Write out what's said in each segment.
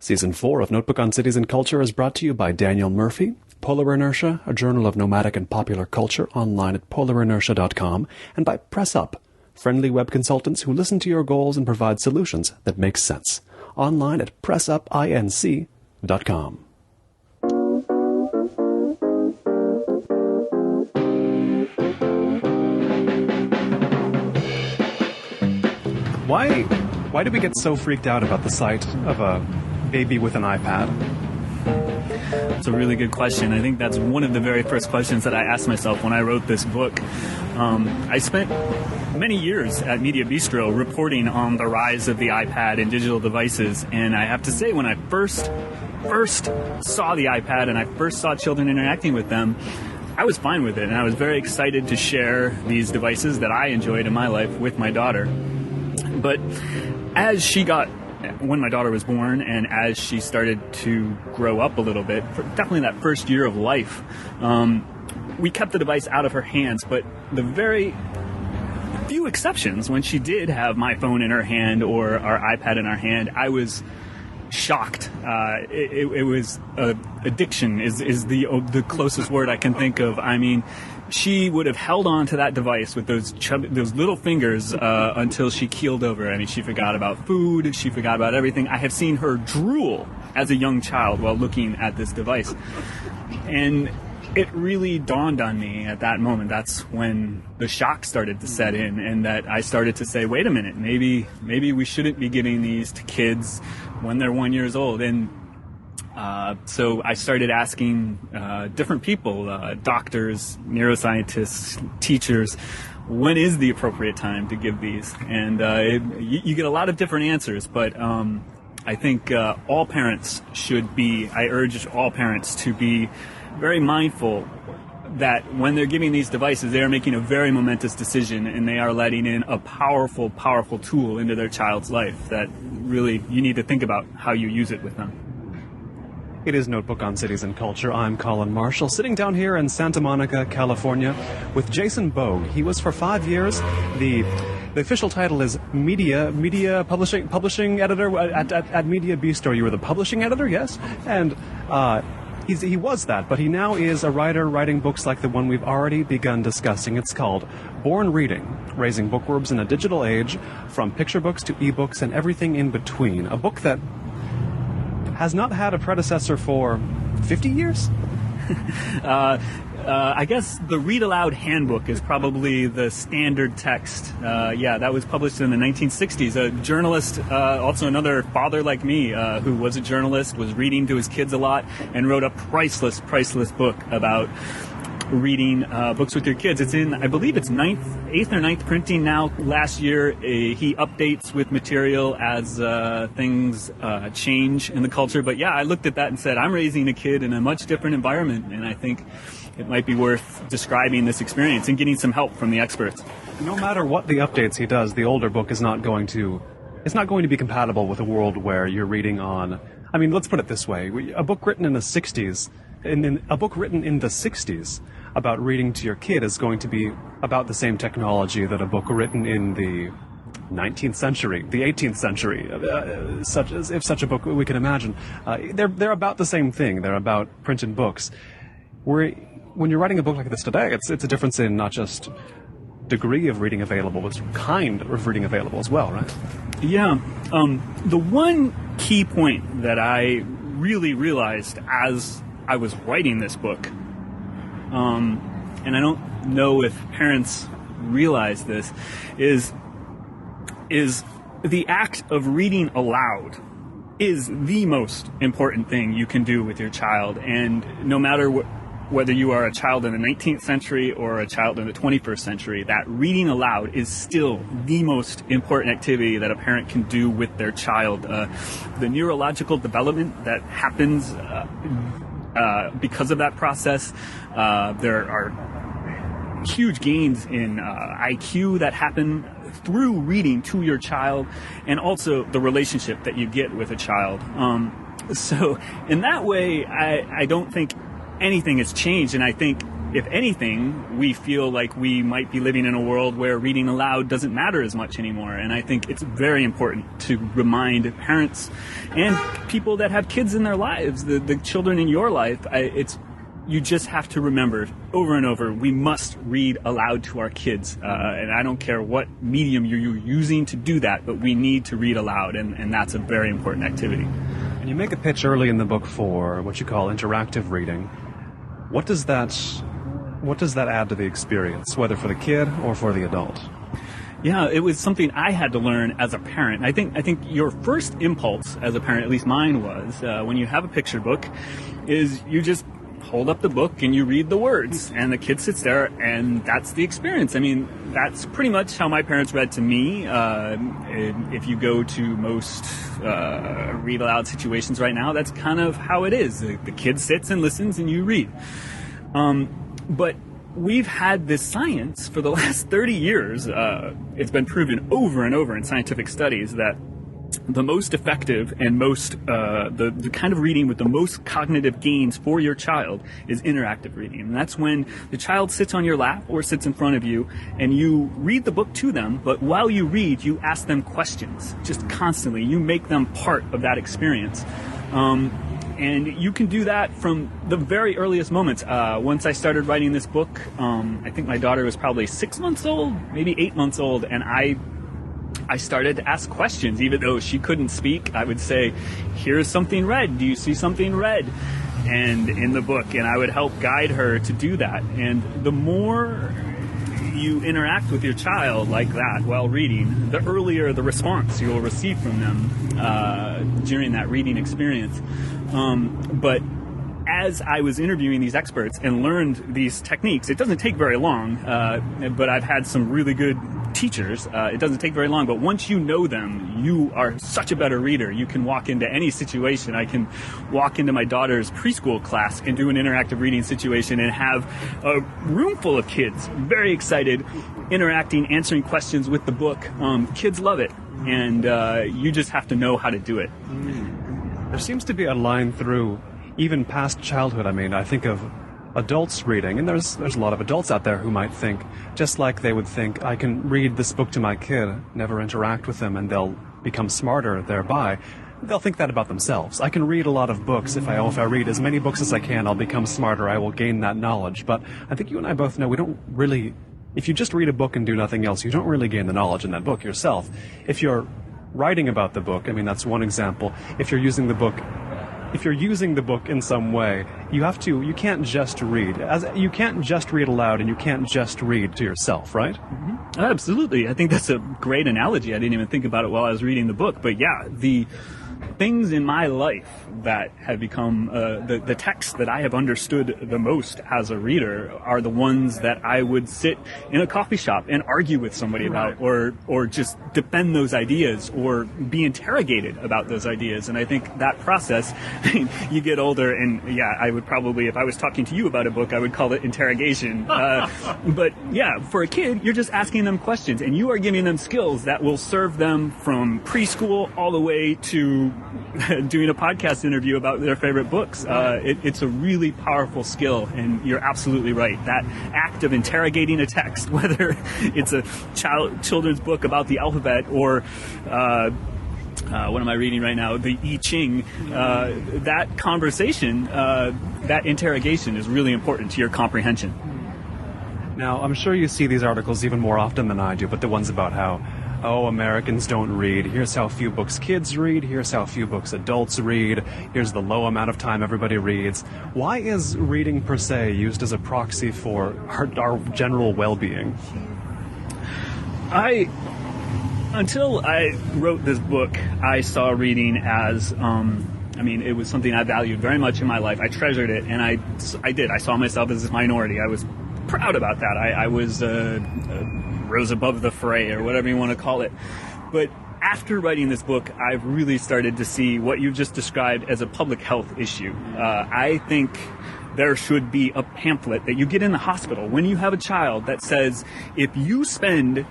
Season 4 of Notebook on Cities and Culture is brought to you by Daniel Murphy, Polar Inertia, a journal of nomadic and popular culture, online at polarinertia.com, and by Press Up, friendly web consultants who listen to your goals and provide solutions that make sense, online at pressupinc.com. Why do we get so freaked out about the sight of a baby with an iPad? That's a really good question. I think that's one of the very first questions that I asked myself when I wrote this book. I spent many years at Mediabistro reporting on the rise of the iPad and digital devices, and I have to say, when I first saw the iPad and I first saw children interacting with them, I was fine with it, and I was very excited to share these devices that I enjoyed in my life with my daughter. But when my daughter was born and as she started to grow up a little bit, definitely that first year of life, we kept the device out of her hands. But the very few exceptions, when she did have my phone in her hand or our iPad in our hand, I was shocked. It was addiction is the closest word I can think of. I mean, she would have held on to that device with those little fingers until she keeled over. I mean, she forgot about food. She forgot about everything. I have seen her drool as a young child while looking at this device. And it really dawned on me at that moment. That's when the shock started to set in, and that I started to say, wait a minute, maybe we shouldn't be giving these to kids when they're 1 year old. And so I started asking different people, doctors, neuroscientists, teachers, when is the appropriate time to give these? And you get a lot of different answers, but I think I urge all parents to be very mindful that when they're giving these devices, they are making a very momentous decision, and they are letting in a powerful, powerful tool into their child's life that really you need to think about how you use it with them. It is Notebook on Cities and Culture. I'm Colin Marshall, sitting down here in Santa Monica, California, with Jason Boog. He was for 5 years the official title is media publishing editor at Mediabistro. You were the publishing editor, yes, and he was that, but he now is a writer writing books like the one we've already begun discussing. It's called Born Reading: Raising Bookworms in a Digital Age, from picture books to ebooks and everything in between. A book that has not had a predecessor for 50 years? I guess the Read-Aloud Handbook is probably the standard text. That was published in the 1960s. A journalist, also another father like me, who was a journalist, was reading to his kids a lot, and wrote a priceless book about reading books with your kids. It's in, I believe it's 8th or 9th printing now. Last year, he updates with material as things change in the culture. But yeah, I looked at that and said, I'm raising a kid in a much different environment, and I think it might be worth describing this experience and getting some help from the experts. No matter what the updates he does, the older book is not going to be compatible with a world where you're reading on, I mean, let's put it this way. A book written in the 60s, about reading to your kid is going to be about the same technology that a book written in the 19th century, the 18th century, if such a book we can imagine. They're about the same thing. They're about printed books. When you're writing a book like this today, it's a difference in not just degree of reading available, but kind of reading available as well, right? Yeah. The one key point that I really realized as I was writing this book, and I don't know if parents realize this, is the act of reading aloud is the most important thing you can do with your child. And no matter whether you are a child in the 19th century or a child in the 21st century, that reading aloud is still the most important activity that a parent can do with their child. The neurological development that happens because of that process, there are huge gains in IQ that happen through reading to your child, and also the relationship that you get with a child. So in that way, I don't think anything has changed, and I think if anything, we feel like we might be living in a world where reading aloud doesn't matter as much anymore. And I think it's very important to remind parents and people that have kids in their lives, the children in your life, you just have to remember over and over, we must read aloud to our kids. And I don't care what medium you're using to do that, but we need to read aloud, and that's a very important activity. And you make a pitch early in the book for what you call interactive reading. What does that add to the experience, whether for the kid or for the adult? Yeah, it was something I had to learn as a parent. I think your first impulse as a parent, at least mine was, when you have a picture book, is you just hold up the book and you read the words, and the kid sits there, and that's the experience. I mean, that's pretty much how my parents read to me. If you go to most read aloud situations right now, that's kind of how it is. The kid sits and listens, and you read. But we've had this science for the last 30 years. It's been proven over and over in scientific studies that the most effective and most the kind of reading with the most cognitive gains for your child is interactive reading. And that's when the child sits on your lap or sits in front of you and you read the book to them, but while you read, you ask them questions just constantly. You make them part of that experience. And you can do that from the very earliest moments. Once I started writing this book, I think my daughter was probably 6 months old, maybe 8 months old, and I started to ask questions. Even though she couldn't speak, I would say, here's something red. Do you see something red? And in the book, and I would help guide her to do that. And the more you interact with your child like that while reading, the earlier the response you'll receive from them during that reading experience. But as I was interviewing these experts and learned these techniques, it doesn't take very long, but I've had some really good teachers. It doesn't take very long, but once you know them, you are such a better reader. You can walk into any situation. I can walk into my daughter's preschool class and do an interactive reading situation and have a room full of kids very excited, interacting, answering questions with the book. Kids love it, and you just have to know how to do it. There seems to be a line through even past childhood. I mean, I think of adults reading, and there's a lot of adults out there who might think, just like they would think, I can read this book to my kid, never interact with them, and they'll become smarter thereby. They'll think that about themselves. I can read a lot of books. If I read as many books as I can, I'll become smarter. I will gain that knowledge. But I think you and I both know we don't really, if you just read a book and do nothing else, you don't really gain the knowledge in that book yourself. If you're writing about the book, I mean, that's one example. If you're using the book in some way, you can't just read. You can't just read aloud, and you can't just read to yourself, right? Mm-hmm. Absolutely. I think that's a great analogy. I didn't even think about it while I was reading the book. But yeah, the things in my life that have become the texts that I have understood the most as a reader are the ones that I would sit in a coffee shop and argue with somebody about, or just defend those ideas, or be interrogated about those ideas. And I think that process, you get older, and yeah, I would probably, if I was talking to you about a book, I would call it interrogation. But yeah, for a kid, you're just asking them questions, and you are giving them skills that will serve them from preschool all the way to doing a podcast interview about their favorite books. It's a really powerful skill, and you're absolutely right. That act of interrogating a text, whether it's a children's book about the alphabet or what am I reading right now? The I Ching. That conversation, that interrogation is really important to your comprehension. Now, I'm sure you see these articles even more often than I do, but the ones about how, Americans don't read. Here's how few books kids read. Here's how few books adults read. Here's the low amount of time everybody reads. Why is reading per se used as a proxy for our general well-being? Until I wrote this book, I saw reading as, it was something I valued very much in my life. I treasured it, and I did. I saw myself as this minority. I was proud about that. I was rose above the fray, or whatever you want to call it. But after writing this book, I've really started to see what you've just described as a public health issue. I think there should be a pamphlet that you get in the hospital when you have a child that says, if you spend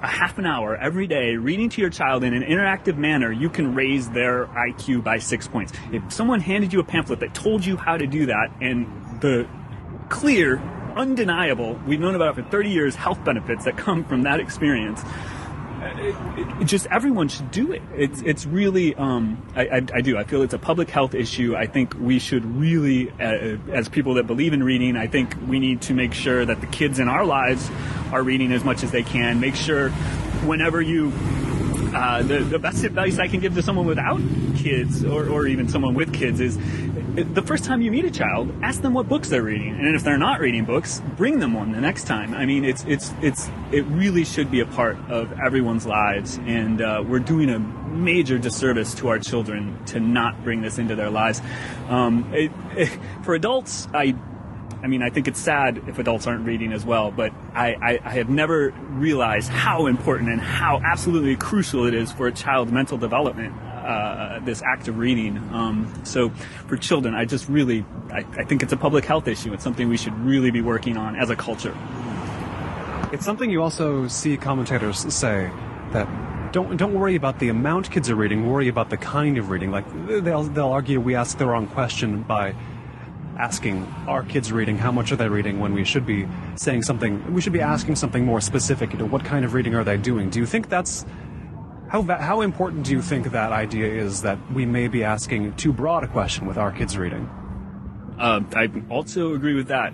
a half an hour every day reading to your child in an interactive manner, you can raise their IQ by 6 points. If someone handed you a pamphlet that told you how to do that, and the clear, undeniable, we've known about it for 30 years, health benefits that come from that experience, just everyone should do it. It's really, I do. I feel it's a public health issue. I think we should really, as people that believe in reading, I think we need to make sure that the kids in our lives are reading as much as they can. Make sure whenever you, the best advice I can give to someone without kids or even someone with kids is, the first time you meet a child, ask them what books they're reading, and if they're not reading books, bring them one the next time. I mean, it really should be a part of everyone's lives, and we're doing a major disservice to our children to not bring this into their lives. For adults, I think it's sad if adults aren't reading as well, but I have never realized how important and how absolutely crucial it is for a child's mental development, this act of reading. So for children, I think it's a public health issue. It's something we should really be working on as a culture. It's something you also see commentators say, that don't worry about the amount kids are reading, worry about the kind of reading. Like they'll argue we ask the wrong question by asking, are kids reading, how much are they reading, when we should be saying something, we should be asking something more specific, what kind of reading are they doing? Do you think that's, how important do you think that idea is, that we may be asking too broad a question with our kids reading? I also agree with that.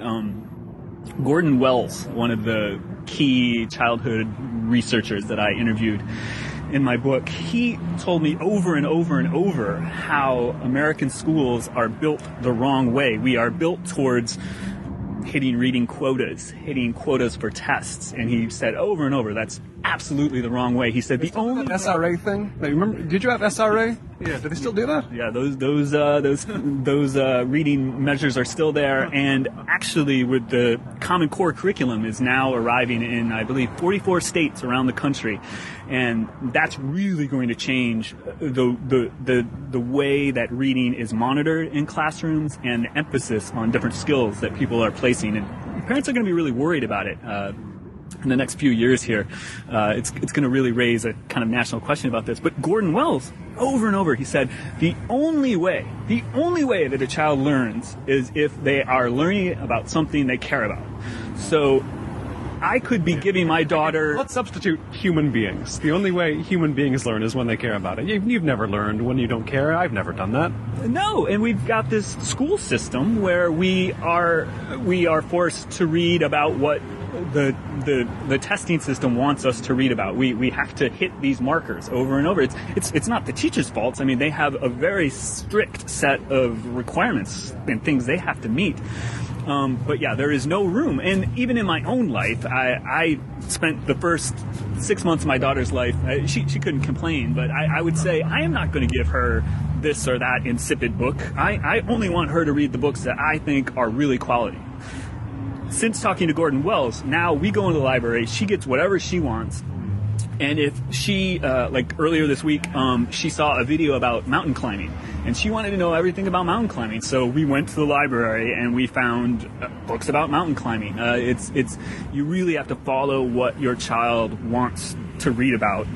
Gordon Wells, one of the key childhood researchers that I interviewed in my book, he told me over and over and over how American schools are built the wrong way. We are built towards hitting reading quotas, hitting quotas for tests. And he said over and over, that's absolutely the wrong way. He said the only SRA thing. Remember? Did you have SRA? Yeah. Do they still do that? Yeah. Those reading measures are still there. And actually, with the Common Core curriculum is now arriving in, I believe, 44 states around the country, and that's really going to change the way that reading is monitored in classrooms and the emphasis on different skills that people are placing. And parents are going to be really worried about it. In the next few years here, it's going to really raise a kind of national question about this. But Gordon Wells, over and over, he said, the only way that a child learns is if they are learning about something they care about. So I could be giving my daughter... Let's substitute human beings. The only way human beings learn is when they care about it. You've never learned when you don't care. I've never done that. No, and we've got this school system where we are forced to read about what the testing system wants us to read about. We have to hit these markers over and over. It's not the teacher's faults. I mean, they have a very strict set of requirements and things they have to meet. But yeah, there is no room. And even in my own life, I spent the first 6 months of my daughter's life, she couldn't complain, but I would say I am not going to give her this or that insipid book. I only want her to read the books that I think are really quality. Since talking to Gordon Wells, now we go into the library, she gets whatever she wants. And if she, like earlier this week, she saw a video about mountain climbing, and she wanted to know everything about mountain climbing. So we went to the library and we found books about mountain climbing. You really have to follow what your child wants to read about.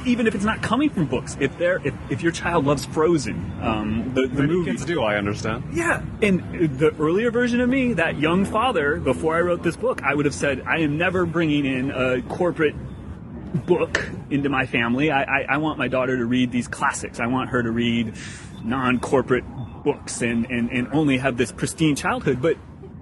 Even if it's not coming from books, if your child loves Frozen, the movie. Kids do, I understand. Yeah, and the earlier version of me, that young father, before I wrote this book, I would have said, I am never bringing in a corporate book into my family. I want my daughter to read these classics. I want her to read non-corporate books and only have this pristine childhood. But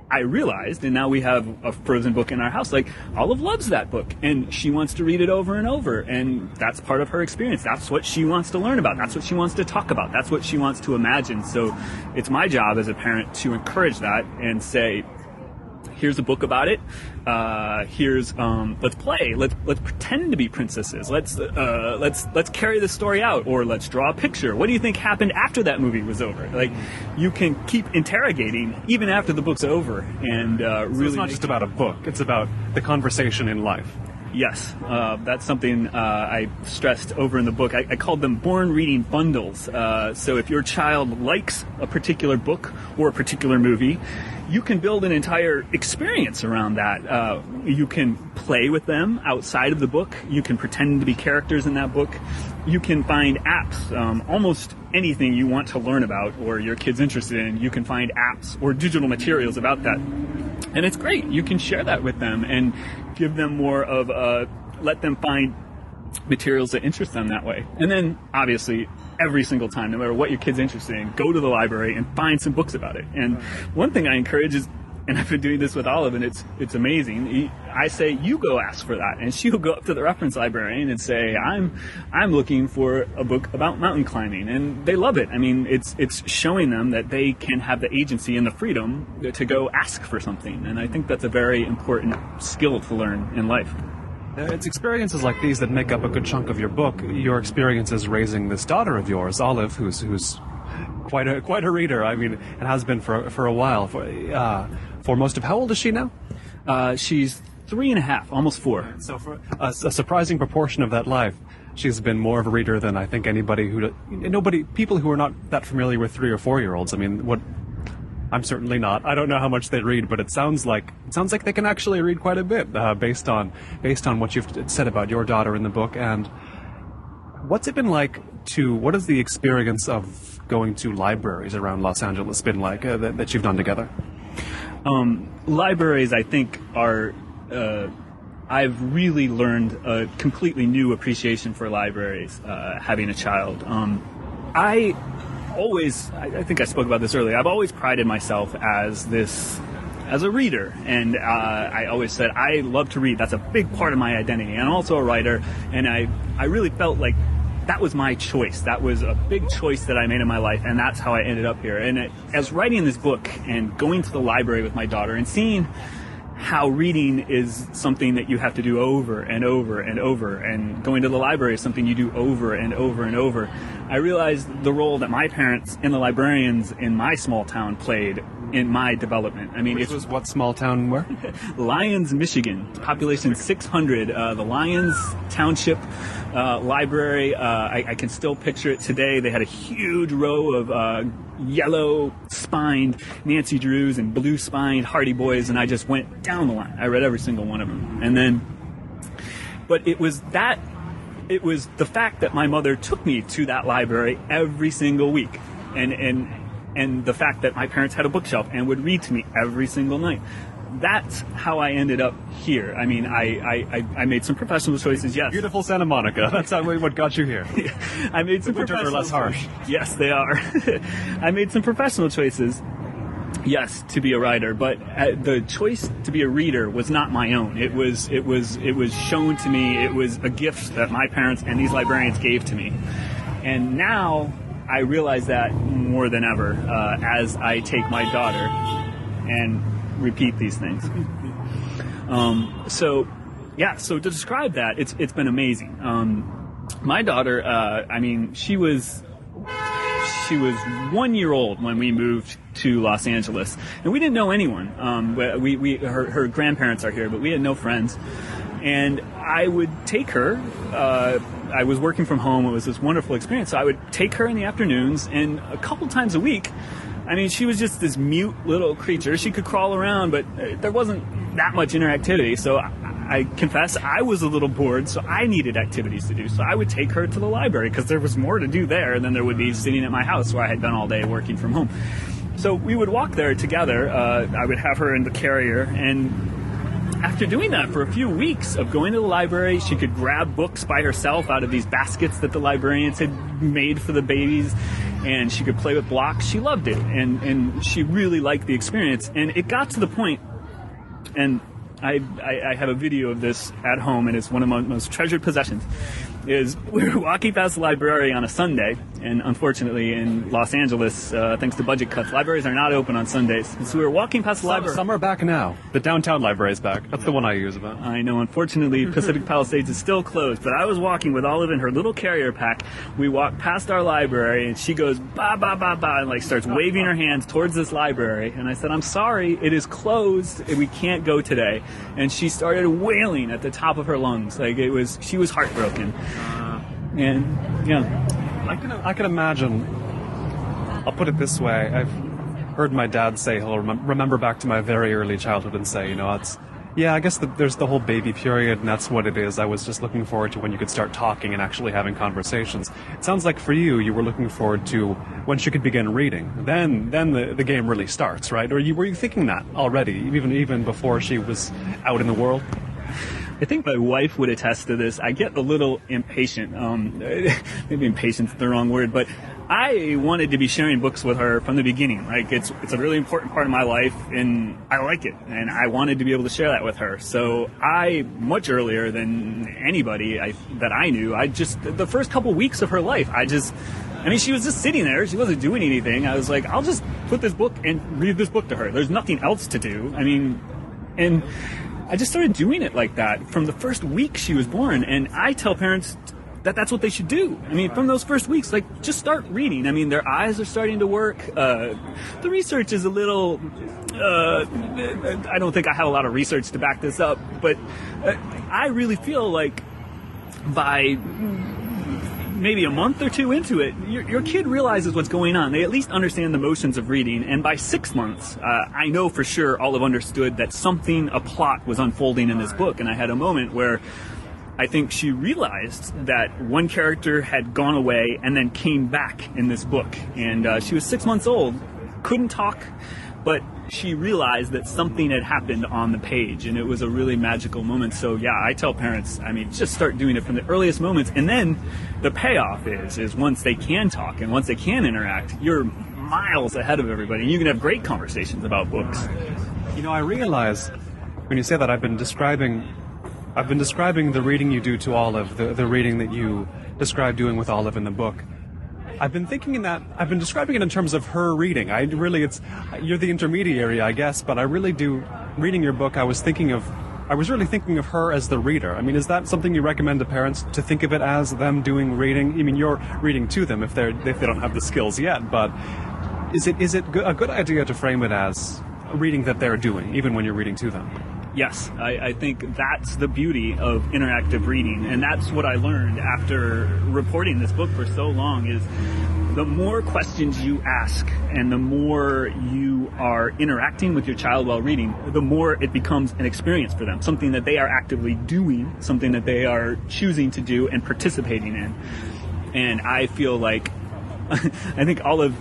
I realized, and now we have a Frozen book in our house, like Olive loves that book and she wants to read it over and over, and that's part of her experience. That's what she wants to learn about. That's what she wants to talk about. That's what she wants to imagine. So it's my job as a parent to encourage that and say, here's a book about it. Let's play. Let's pretend to be princesses. Let's carry the story out, or let's draw a picture. What do you think happened after that movie was over? Like, you can keep interrogating even after the book's over, and really. So it's not just about a book. It's about the conversation in life. Yes, that's something I stressed over in the book. I called them born reading bundles. So if your child likes a particular book or a particular movie, you can build an entire experience around that. You can play with them outside of the book. You can pretend to be characters in that book. You can find apps, almost anything you want to learn about or your kid's interested in. You can find apps or digital materials about that. And it's great. You can share that with them and give them more of let them find materials that interest them that way. And then, obviously, every single time, no matter what your kid's interested in, go to the library and find some books about it. And one thing I encourage is, and I've been doing this with Olive, and it's amazing. I say, you go ask for that, and she'll go up to the reference librarian and say, I'm looking for a book about mountain climbing, and they love it. I mean, it's showing them that they can have the agency and the freedom to go ask for something, and I think that's a very important skill to learn in life. It's experiences like these that make up a good chunk of your book. Your experiences raising this daughter of yours, Olive, who's quite a reader. I mean, it has been for a while. For most of, how old is she now? She's 3.5, almost 4. So for a surprising proportion of that life, she's been more of a reader than I think people who are not that familiar with 3 or 4-year-olds. I mean, I'm certainly not. I don't know how much they read, but it sounds like they can actually read quite a bit based on what you've said about your daughter in the book. And what's it been like what is the experience of going to libraries around Los Angeles been like that you've done together? Libraries, I think, are I've really learned a completely new appreciation for libraries having a child. I think I spoke about this earlier. I've always prided myself as a reader, and I always said I love to read. That's a big part of my identity, and I'm also a writer. And I really felt like that was my choice. That was a big choice that I made in my life, and that's how I ended up here. And as writing this book and going to the library with my daughter and seeing how reading is something that you have to do over and over and over, and going to the library is something you do over and over and over, I realized the role that my parents and the librarians in my small town played in my development. I mean, Which was what small town where? Lyons, Michigan, population 600. The Lyons Township Library. I can still picture it today. They had a huge row of yellow-spined Nancy Drews and blue-spined Hardy Boys, and I just went down the line. I read every single one of them. But it was the fact that my mother took me to that library every single week, and the fact that my parents had a bookshelf and would read to me every single night. That's how I ended up here. I mean, I made some professional choices, yes. Beautiful Santa Monica. That's what got you here. I made some winters are less harsh. Yes, they are. I made some professional choices, yes, to be a writer, but the choice to be a reader was not my own. It was shown to me. It was a gift that my parents and these librarians gave to me. And now I realize that more than ever as I take my daughter and repeat these things. So to describe that, it's been amazing. My daughter, she was 1 year old when we moved to Los Angeles, and we didn't know anyone. Her grandparents are here, but we had no friends. And I would take her. I was working from home. It was this wonderful experience. So I would take her in the afternoons, and a couple times a week. I mean, she was just this mute little creature. She could crawl around, but there wasn't that much interactivity. So I confess I was a little bored, so I needed activities to do. So I would take her to the library because there was more to do there than there would be sitting at my house where I had been all day working from home. So we would walk there together. I would have her in the carrier, and after doing that for a few weeks of going to the library, she could grab books by herself out of these baskets that the librarians had made for the babies, and she could play with blocks. She loved it, and she really liked the experience. And it got to the point, and I have a video of this at home, and it's one of my most treasured possessions. is we were walking past the library on a Sunday, and unfortunately in Los Angeles, thanks to budget cuts, libraries are not open on Sundays. And so we were walking past the library. Some are back now. The downtown library is back. That's the one I use about. I know, unfortunately, Pacific Palisades is still closed, but I was walking with Olive in her little carrier pack. We walked past our library, and she goes, ba, ba, ba, ba, and like starts waving her hands towards this library. And I said, I'm sorry, it is closed. We can't go today. And she started wailing at the top of her lungs. Like she was heartbroken. And yeah, I can imagine. I'll put it this way: I've heard my dad say he'll remember back to my very early childhood and say, I guess there's the whole baby period, and that's what it is. I was just looking forward to when you could start talking and actually having conversations. It sounds like for you were looking forward to when she could begin reading. Then the game really starts, right? Or were you thinking that already, even before she was out in the world? I think my wife would attest to this. I get a little impatient. Maybe impatient's the wrong word, but I wanted to be sharing books with her from the beginning. Like it's a really important part of my life, and I like it, and I wanted to be able to share that with her. So much earlier than anybody that I knew, the first couple weeks of her life, she was just sitting there. She wasn't doing anything. I was like, I'll just put this book and read this book to her. There's nothing else to do. And I just started doing it like that from the first week she was born. And I tell parents that that's what they should do. From those first weeks, just start reading. Their eyes are starting to work. The research is a little... I don't think I have a lot of research to back this up, but I really feel like by maybe a month or two into it, your kid realizes what's going on. They at least understand the motions of reading. And by 6 months, I know for sure Olive understood that a plot was unfolding in this book. And I had a moment where I think she realized that one character had gone away and then came back in this book. And she was 6 months old, couldn't talk, but she realized that something had happened on the page, and it was a really magical moment. So yeah, I tell parents, just start doing it from the earliest moments, and then the payoff is once they can talk and once they can interact, you're miles ahead of everybody, and you can have great conversations about books. I realize when you say that I've been describing the reading you do to Olive, the reading that you describe doing with Olive in the book. I've been describing it in terms of her reading. You're the intermediary, I guess, but I really do, reading your book, I was really thinking of her as the reader. Is that something you recommend to parents, to think of it as them doing reading? You're reading to them if they don't have the skills yet, but is it a good idea to frame it as a reading that they're doing, even when you're reading to them? Yes, I think that's the beauty of interactive reading, and that's what I learned after reporting this book for so long, is the more questions you ask and the more you are interacting with your child while reading, the more it becomes an experience for them, something that they are actively doing, something that they are choosing to do and participating in. And I feel like, I think Olive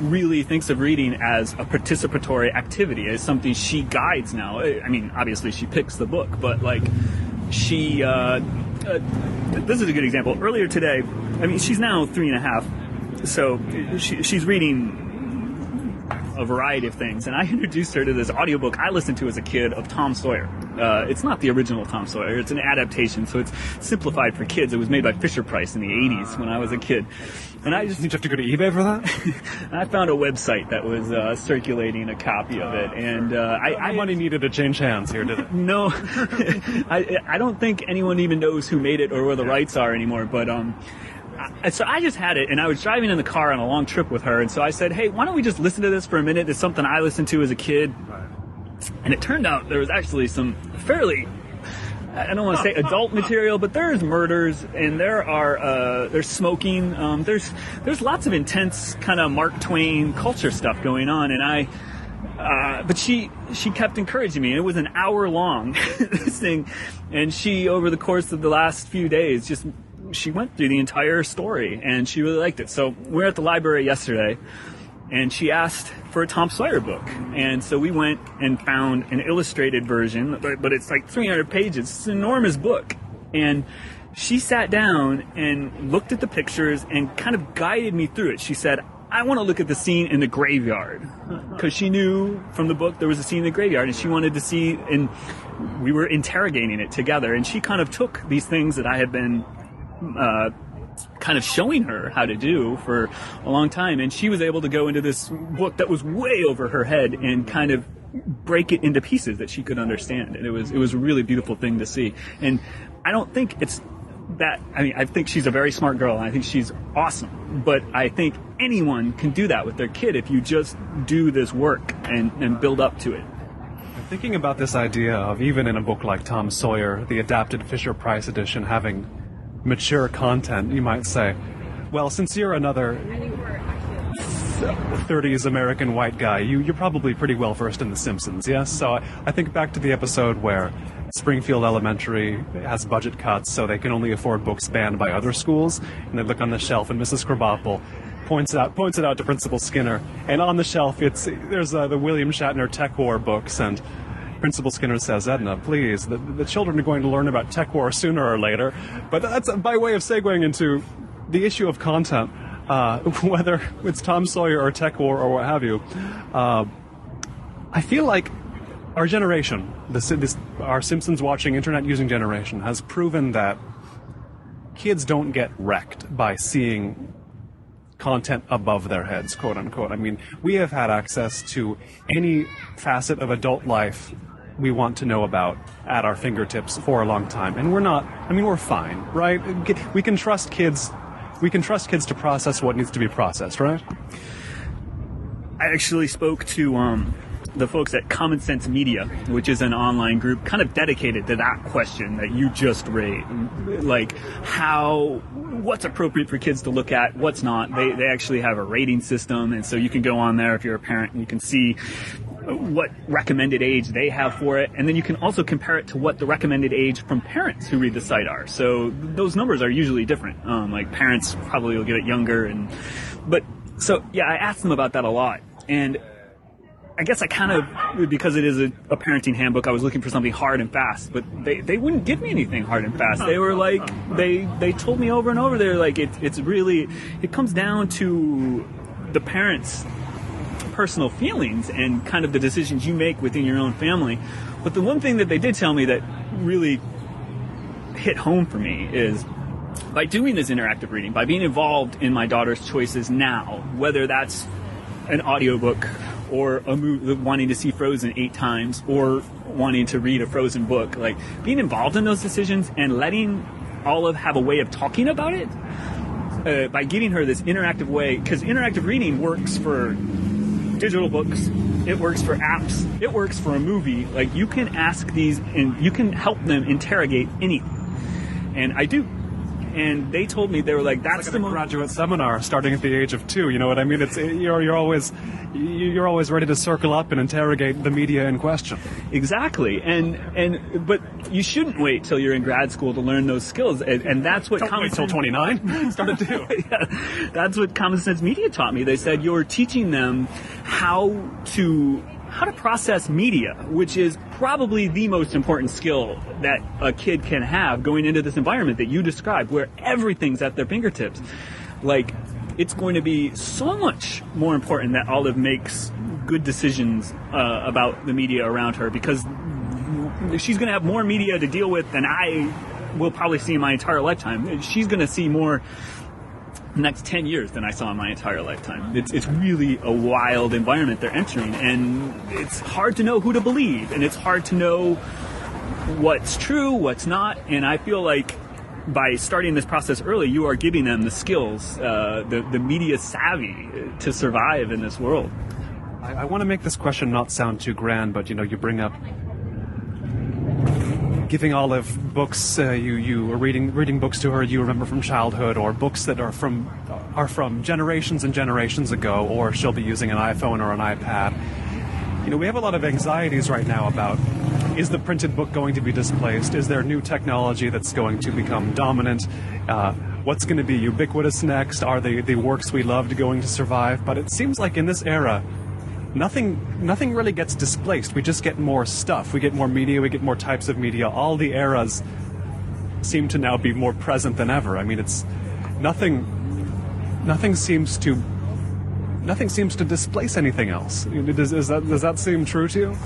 really thinks of reading as a participatory activity, as something she guides now. Obviously she picks the book, but she, this is a good example. Earlier today, she's now 3.5, so she's reading a variety of things, and I introduced her to this audiobook I listened to as a kid of Tom Sawyer. It's not the original Tom Sawyer, it's an adaptation, so it's simplified for kids. It was made by Fisher-Price in the 80s when I was a kid. And I just... Did you have to go to eBay for that? I found a website that was circulating a copy of it, and my money needed to change hands here, did it? No. I don't think anyone even knows who made it or where the rights are anymore, but so I just had it, and I was driving in the car on a long trip with her, and so I said, hey, why don't we just listen to this for a minute? It's something I listened to as a kid. And it turned out there was actually some fairly, I don't want to say adult material, but there's murders, and there's smoking, there's lots of intense kind of Mark Twain culture stuff going on, and but she kept encouraging me. It was an hour long, this thing, and she, over the course of the last few days, she went through the entire story, and she really liked it. So we were at the library yesterday, and she asked for a Tom Sawyer book. And so we went and found an illustrated version, but it's like 300 pages. It's an enormous book. And she sat down and looked at the pictures and kind of guided me through it. She said, I want to look at the scene in the graveyard, because she knew from the book there was a scene in the graveyard, and she wanted to see, and we were interrogating it together, and she kind of took these things that I had been kind of showing her how to do for a long time, and she was able to go into this book that was way over her head and kind of break it into pieces that she could understand, and it was a really beautiful thing to see. And I don't think it's that, I mean, I think she's a very smart girl, and I think she's awesome, but I think anyone can do that with their kid if you just do this work and build up to it. Thinking about this idea of, even in a book like Tom Sawyer, the adapted Fisher-Price edition having mature content, you might say, well, since you're another 30s American white guy, you're probably pretty well versed in The Simpsons, yes? So I think back to the episode where Springfield Elementary has budget cuts, so they can only afford books banned by other schools, and they look on the shelf, and Mrs. Krabappel points it out to Principal Skinner, and on the shelf there's the William Shatner Tech War books, and Principal Skinner says, Edna, please, the children are going to learn about Tech War sooner or later. But that's by way of segueing into the issue of content, whether it's Tom Sawyer or Tech War or what have you. I feel like our generation, our Simpsons watching, internet using generation, has proven that kids don't get wrecked by seeing content above their heads, quote unquote. I mean, we have had access to any facet of adult life we want to know about at our fingertips for a long time, and we're fine, right? We can trust kids to process what needs to be processed, right? I actually spoke to the folks at Common Sense Media, which is an online group kind of dedicated to that question that you just raised, like what's appropriate for kids to look at, what's not. They actually have a rating system, and so you can go on there if you're a parent and you can see what recommended age they have for it, and then you can also compare it to what the recommended age from parents who read the site are. So those numbers are usually different. Like parents probably will get it younger, I asked them about that a lot, and I guess I kind of, because it is a parenting handbook, I was looking for something hard and fast, but they wouldn't give me anything hard and fast. They were like, they told me over and over, they're like, it comes down to the parents' personal feelings and kind of the decisions you make within your own family. But the one thing that they did tell me that really hit home for me is, by doing this interactive reading, by being involved in my daughter's choices now, whether that's an audiobook or a movie, wanting to see Frozen 8 times, or wanting to read a Frozen book, like being involved in those decisions and letting Olive have a way of talking about it, by giving her this interactive way, because interactive reading works for digital books, it works for apps, it works for a movie. Like, you can ask these and you can help them interrogate anything. And I do. And they told me, they were like, that's like the graduate seminar starting at the age of 2, you know what I mean? You're always ready to circle up and interrogate the media in question. Exactly. But you shouldn't wait till you're in grad school to learn those skills. And that's what Don't wait till 29. Start at 2. Yeah, that's what Common Sense Media taught me. They said, you're teaching them how to process media, which is probably the most important skill that a kid can have going into this environment that you described, where everything's at their fingertips. Like, it's going to be so much more important that Olive makes good decisions about the media around her, because she's going to have more media to deal with than I will probably see in my entire lifetime. She's going to see more the next 10 years than I saw in my entire lifetime. It's really a wild environment they're entering, and it's hard to know who to believe, and it's hard to know what's true, what's not, and I feel like by starting this process early, you are giving them the skills, the media savvy to survive in this world. I want to make this question not sound too grand, but you bring up giving Olive books, you are reading books to her you remember from childhood, or books that are from generations and generations ago, or she'll be using an iPhone or an iPad. We have a lot of anxieties right now about, is the printed book going to be displaced? Is there new technology that's going to become dominant? What's going to be ubiquitous next? Are the works we loved going to survive? But it seems like in this era, nothing really gets displaced. We just get more stuff. We get more media. We get more types of media. All the eras seem to now be more present than ever. I mean, it's nothing seems to nothing seems to displace anything else. Does that seem true to you?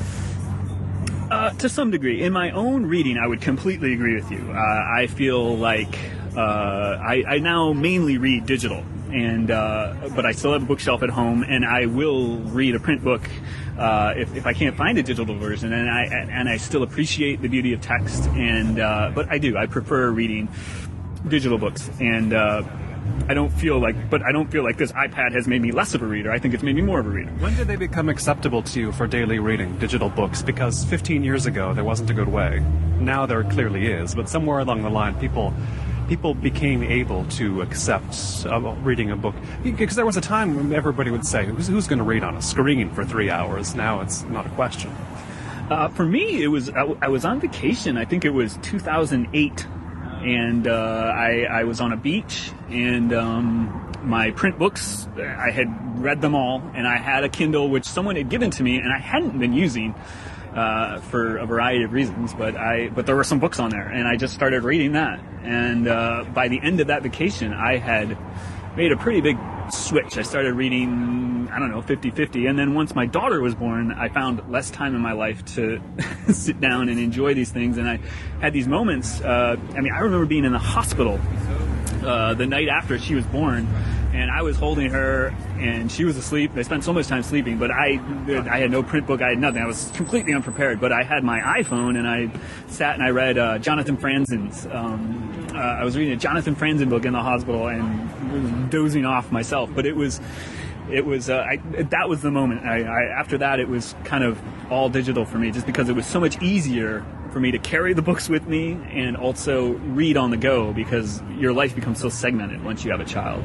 To some degree. In my own reading, I would completely agree with you. I feel like I now mainly read digital, but I still have a bookshelf at home, and I will read a print book if I can't find a digital version, and I still appreciate the beauty of text, but I prefer reading digital books, and I don't feel like this iPad has made me less of a reader. I think it's made me more of a reader. When did they become acceptable to you for daily reading, digital books? Because 15 years ago, there wasn't a good way. Now there clearly is, but somewhere along the line, people became able to accept reading a book. Because there was a time when everybody would say, who's going to read on a screen for 3 hours? Now it's not a question. For me, I was on vacation. I think it was 2008. And I was on a beach, and my print books, I had read them all, and I had a Kindle which someone had given to me, and I hadn't been using for a variety of reasons, but there were some books on there, and I just started reading that. And by the end of that vacation, I had made a pretty big switch. I started reading, 50-50, and then once my daughter was born, I found less time in my life to sit down and enjoy these things, and I had these moments. I remember being in the hospital the night after she was born, and I was holding her, and she was asleep. I spent so much time sleeping, but I had no print book. I had nothing. I was completely unprepared, but I had my iPhone, and I sat and I read Jonathan Franzen's. I was reading a Jonathan Franzen book in the hospital and was dozing off myself. But that was the moment. After that, it was kind of all digital for me, just because it was so much easier for me to carry the books with me and also read on the go, because your life becomes so segmented once you have a child.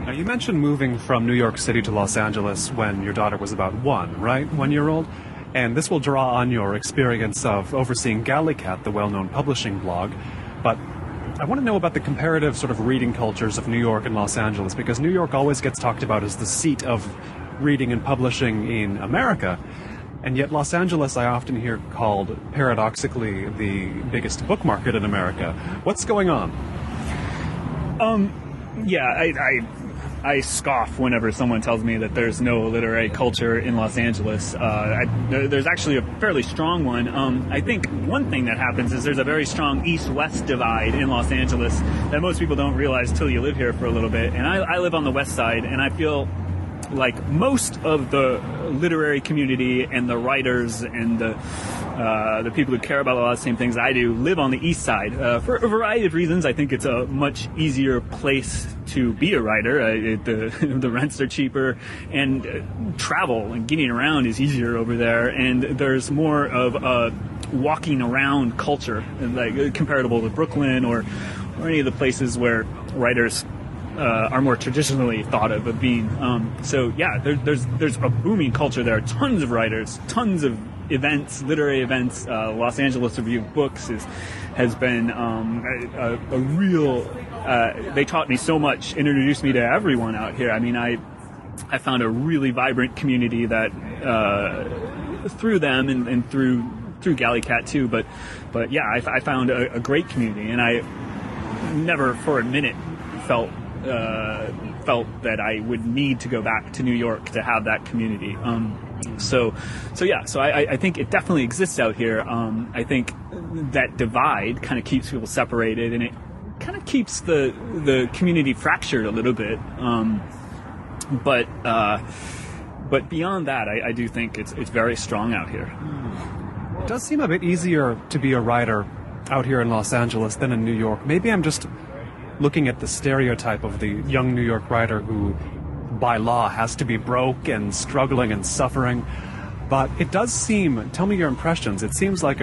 Now, you mentioned moving from New York City to Los Angeles when your daughter was about 1, right? 1 year old? And this will draw on your experience of overseeing Gallicat, the well-known publishing blog. But I want to know about the comparative sort of reading cultures of New York and Los Angeles, because New York always gets talked about as the seat of reading and publishing in America. And yet Los Angeles, I often hear called, paradoxically, the biggest book market in America. What's going on? I scoff whenever someone tells me that there's no literary culture in Los Angeles. There's actually a fairly strong one. I think one thing that happens is there's a very strong east-west divide in Los Angeles that most people don't realize till you live here for a little bit. And I live on the west side, and I feel like most of the literary community and the writers and the people who care about a lot of the same things I do live on the east side. For a variety of reasons, I think it's a much easier place to be a writer. The rents are cheaper, and travel and getting around is easier over there, and there's more of a walking around culture, like comparable to Brooklyn or any of the places where writers are more traditionally thought of being. There's a booming culture there. Tons of writers, tons of events, literary events. Los Angeles Review of Books has been a real. They taught me so much, introduced me to everyone out here. I mean, I found a really vibrant community that through them and through Gallicat too. But yeah, I found a great community, and I never for a minute felt that I would need to go back to New York to have that community. So I think it definitely exists out here. I think that divide kind of keeps people separated, and it kind of keeps the community fractured a little bit. But beyond that, I do think it's very strong out here. It does seem a bit easier to be a writer out here in Los Angeles than in New York. Maybe I'm just looking at the stereotype of the young New York writer who, by law, has to be broke and struggling and suffering. But it does seem, tell me your impressions, it seems like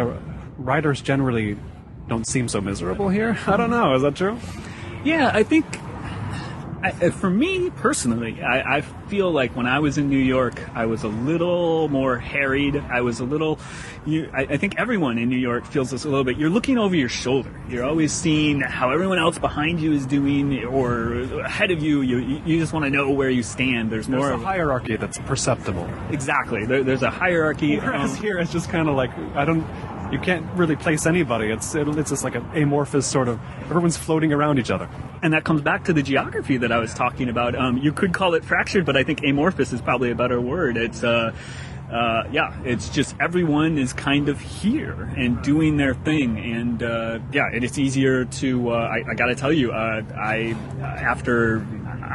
writers generally don't seem so miserable here. I don't know, is that true? Yeah, I think, for me personally, I feel like when I was in New York, I was a little more harried. I was a little, I think everyone in New York feels this a little bit. You're looking over your shoulder. You're always seeing how everyone else behind you is doing, or ahead of you. You just want to know where you stand. There's a hierarchy that's perceptible. Exactly. There's a hierarchy. Whereas here, it's just kind of like, You can't really place anybody. It's just like an amorphous sort of, everyone's floating around each other. And that comes back to the geography that I was talking about. You could call it fractured, but I think amorphous is probably a better word. It's it's just everyone is kind of here and doing their thing, and it's easier to. I got to tell you,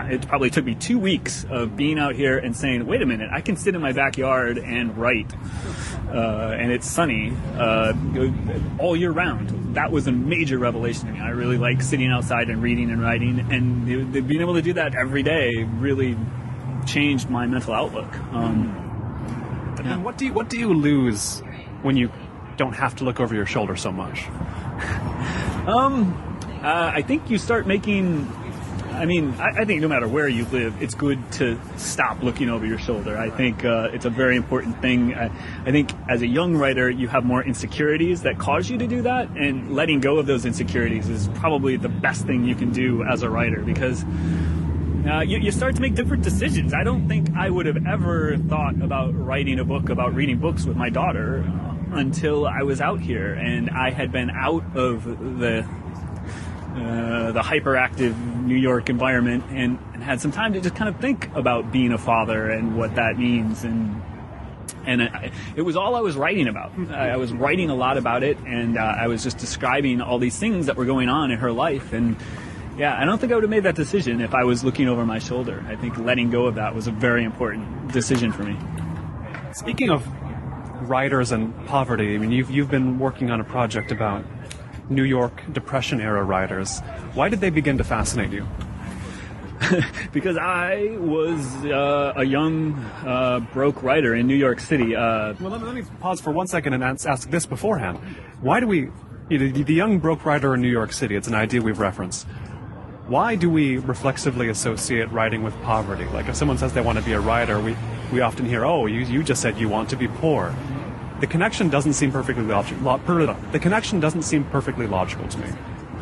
it probably took me 2 weeks of being out here and saying, wait a minute, I can sit in my backyard and write, and it's sunny all year round. That was a major revelation to me. I really like sitting outside and reading and writing, and being able to do that every day really changed my mental outlook. And what do you lose when you don't have to look over your shoulder so much? I think you start making. I think no matter where you live, it's good to stop looking over your shoulder. I think it's a very important thing. I think as a young writer, you have more insecurities that cause you to do that, and letting go of those insecurities is probably the best thing you can do as a writer, because you start to make different decisions. I don't think I would have ever thought about writing a book about reading books with my daughter until I was out here, and I had been out of the hyperactive New York environment and had some time to just kind of think about being a father and what that means. And it was all I was writing about. I was writing a lot about it, and I was just describing all these things that were going on in her life. And I don't think I would have made that decision if I was looking over my shoulder. I think letting go of that was a very important decision for me. Speaking of writers and poverty, I mean, you've been working on a project about New York Depression-era writers. Why did they begin to fascinate you? Because I was a young, broke writer in New York City. Well, let me pause for 1 second and ask this beforehand. Why do we, the young broke writer in New York City, it's an idea we've referenced. Why do we reflexively associate writing with poverty? Like if someone says they want to be a writer, we often hear, oh, you just said you want to be poor. The connection doesn't seem perfectly logical. The connection doesn't seem perfectly logical to me.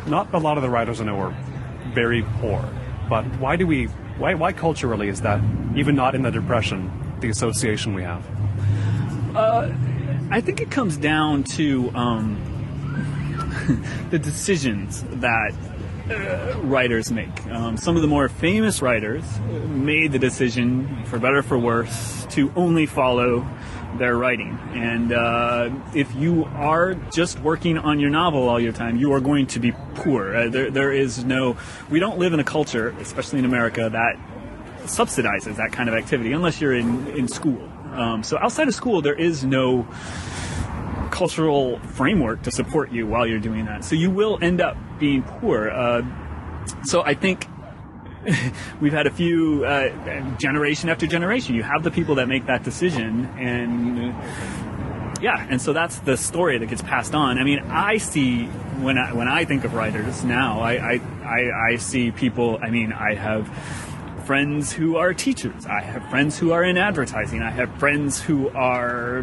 Not a lot of the writers I know are very poor, but why culturally is that, even not in the Depression, the association we have? I think it comes down to the decisions that writers make. Some of the more famous writers made the decision, for better or for worse, to only follow their writing. And if you are just working on your novel all your time, you are going to be poor. There is no... We don't live in a culture, especially in America, that subsidizes that kind of activity, unless you're in school. So outside of school, there is no cultural framework to support you while you're doing that. So you will end up being poor. So I think we've had a few, generation after generation, you have the people that make that decision, and and so that's the story that gets passed on. I mean, I see, when I think of writers now, I see people, I mean, I have friends who are teachers, I have friends who are in advertising, I have friends who are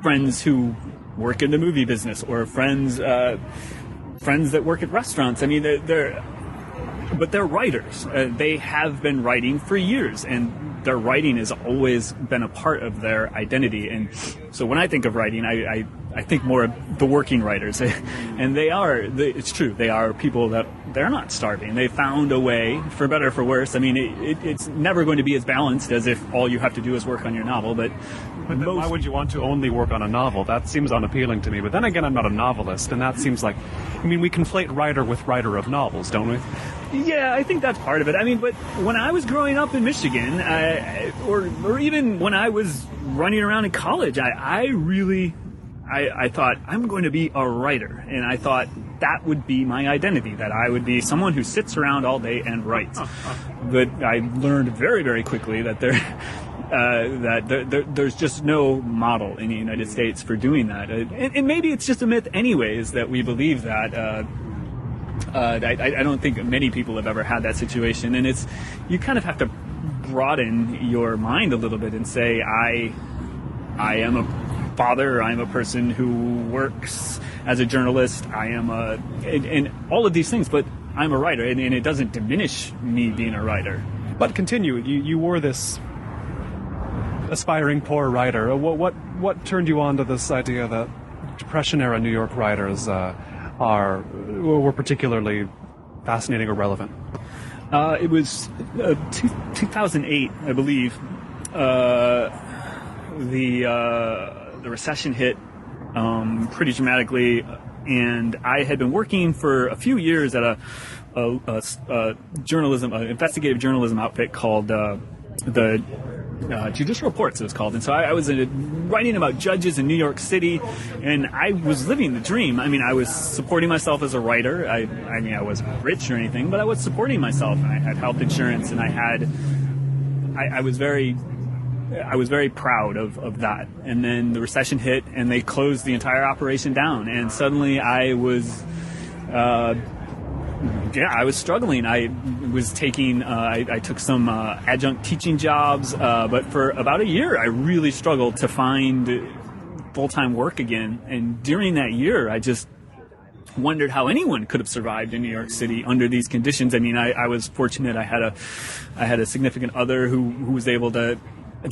friends who work in the movie business, or friends that work at restaurants. I mean, but they're writers. They have been writing for years, and their writing has always been a part of their identity. And so when I think of writing, I think more of the working writers. And it's true, they are people that they're not starving. They found a way, for better or for worse. I mean, it's never going to be as balanced as if all you have to do is work on your novel, but why would you want to only work on a novel? That seems unappealing to me. But then again, I'm not a novelist, and that seems like... I mean, we conflate writer with writer of novels, don't we? Yeah, I think that's part of it. I mean, but when I was growing up in Michigan, or even when I was running around in college, I thought, I'm going to be a writer. And I thought that would be my identity, that I would be someone who sits around all day and writes. But I learned very, very quickly that there's just no model in the United States for doing that. And maybe it's just a myth anyways that we believe that. I don't think many people have ever had that situation. And you kind of have to broaden your mind a little bit and say, I am a father, I am a person who works as a journalist, I am and all of these things, but I'm a writer, and it doesn't diminish me being a writer. But continue, you wore this aspiring poor writer. What turned you on to this idea that Depression-era New York writers were particularly fascinating or relevant? It was 2008, I believe. The recession hit pretty dramatically, and I had been working for a few years at a investigative journalism outfit called the Judicial Reports, it was called. And so I was writing about judges in New York City, and I was living the dream. I mean, I was supporting myself as a writer. I mean, I wasn't rich or anything, but I was supporting myself, and I had health insurance, and I was very proud of that. And then the recession hit, and they closed the entire operation down, and suddenly I was struggling. I was taking, I took some adjunct teaching jobs, but for about a year, I really struggled to find full-time work again. And during that year, I just wondered how anyone could have survived in New York City under these conditions. I mean, I was fortunate. I had a significant other who was able to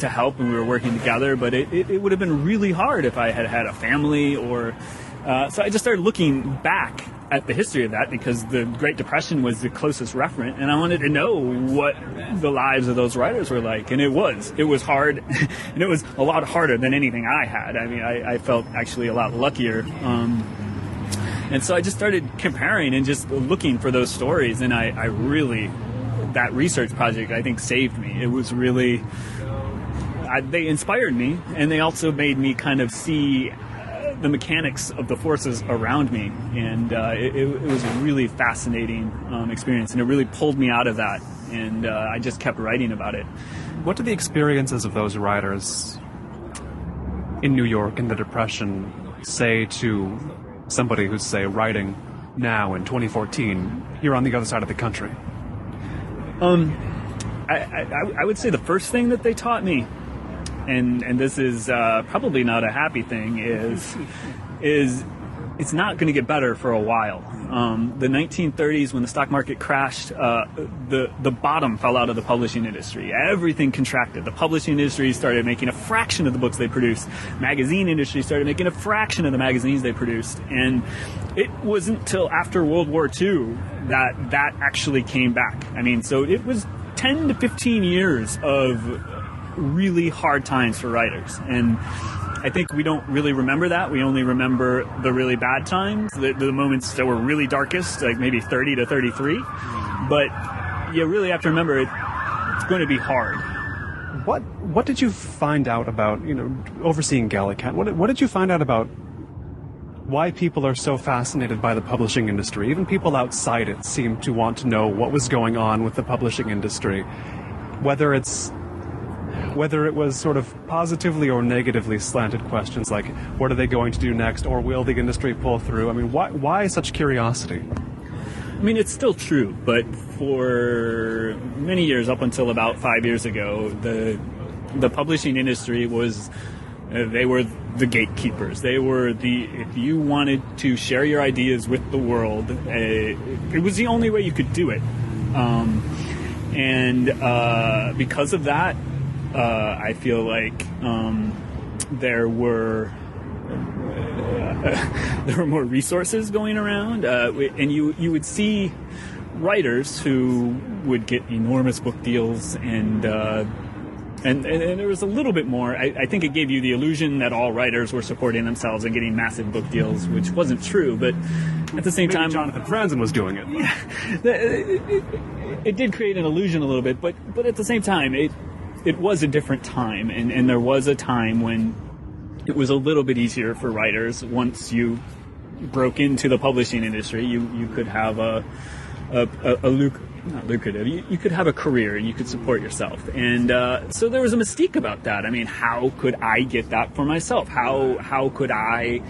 help, and we were working together, but it would have been really hard if I had had a family or... So I just started looking back at the history of that, because the Great Depression was the closest referent, and I wanted to know what the lives of those writers were like. And it was hard, and it was a lot harder than anything I had. I mean, I felt actually a lot luckier. And so I just started comparing and just looking for those stories, and I really, that research project, I think, saved me. It was really, they inspired me, and they also made me kind of see the mechanics of the forces around me, and it was a really fascinating experience, and it really pulled me out of that, and I just kept writing about it. What do the experiences of those writers in New York in the Depression say to somebody who's, say, writing now in 2014 here on the other side of the country? I would say the first thing that they taught me, and this is probably not a happy thing, is it's not going to get better for a while. The 1930s, when the stock market crashed, the bottom fell out of the publishing industry. Everything contracted. The publishing industry started making a fraction of the books they produced. Magazine industry started making a fraction of the magazines they produced. And it wasn't until after World War II that actually came back. I mean, so it was 10 to 15 years of really hard times for writers, and I think we don't really remember that. We only remember the really bad times, the moments that were really darkest, like maybe 30 to 33. But you really have to remember it's going to be hard. What did you find out about, overseeing Gallicat? What did you find out about why people are so fascinated by the publishing industry? Even people outside it seem to want to know what was going on with the publishing industry, whether it was sort of positively or negatively slanted questions like, what are they going to do next, or will the industry pull through? I mean, why such curiosity? I mean, it's still true, but for many years, up until about 5 years ago, the publishing industry was, they were the gatekeepers. They were if you wanted to share your ideas with the world, it was the only way you could do it. And because of that, I feel like there were more resources going around, and you would see writers who would get enormous book deals, and there was a little bit more. I think it gave you the illusion that all writers were supporting themselves and getting massive book deals, which wasn't true. But at the same time, Jonathan Franzen was doing it. It did create an illusion a little bit, but at the same time, it was a different time, and there was a time when it was a little bit easier for writers. Once you broke into the publishing industry, you could have not lucrative. You could have a career, and you could support yourself. And so there was a mystique about that. I mean, how could I get that for myself? How could I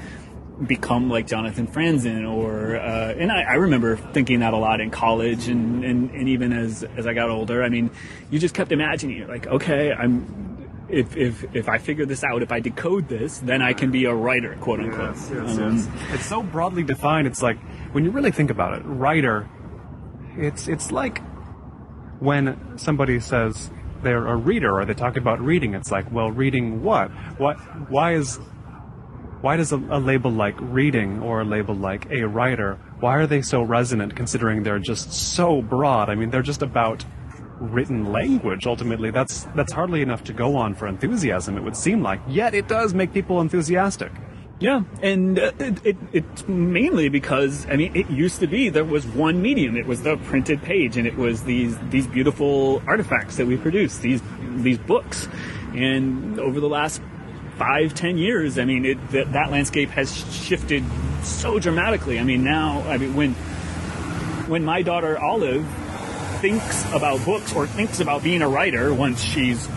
become like Jonathan Franzen? Or and I remember thinking that a lot in college, and even as I got older. I mean, you just kept imagining, like, okay, if I figure this out, if I decode this, then I can be a writer, quote unquote. Yes. It's so broadly defined. It's like, when you really think about it, writer, it's like when somebody says, they're a reader, or they talk about reading. It's like, well, reading what? Why does a label like reading or a label like a writer, why are they so resonant considering they're just so broad? I mean, they're just about written language, ultimately. That's hardly enough to go on for enthusiasm, it would seem like. Yet it does make people enthusiastic. Yeah, and it's mainly because, I mean, it used to be there was one medium. It was the printed page, and it was these beautiful artifacts that we produce, these books. And over the last 5-10 years, I mean, that landscape has shifted so dramatically. I mean, now, when my daughter Olive thinks about books or thinks about being a writer, once she's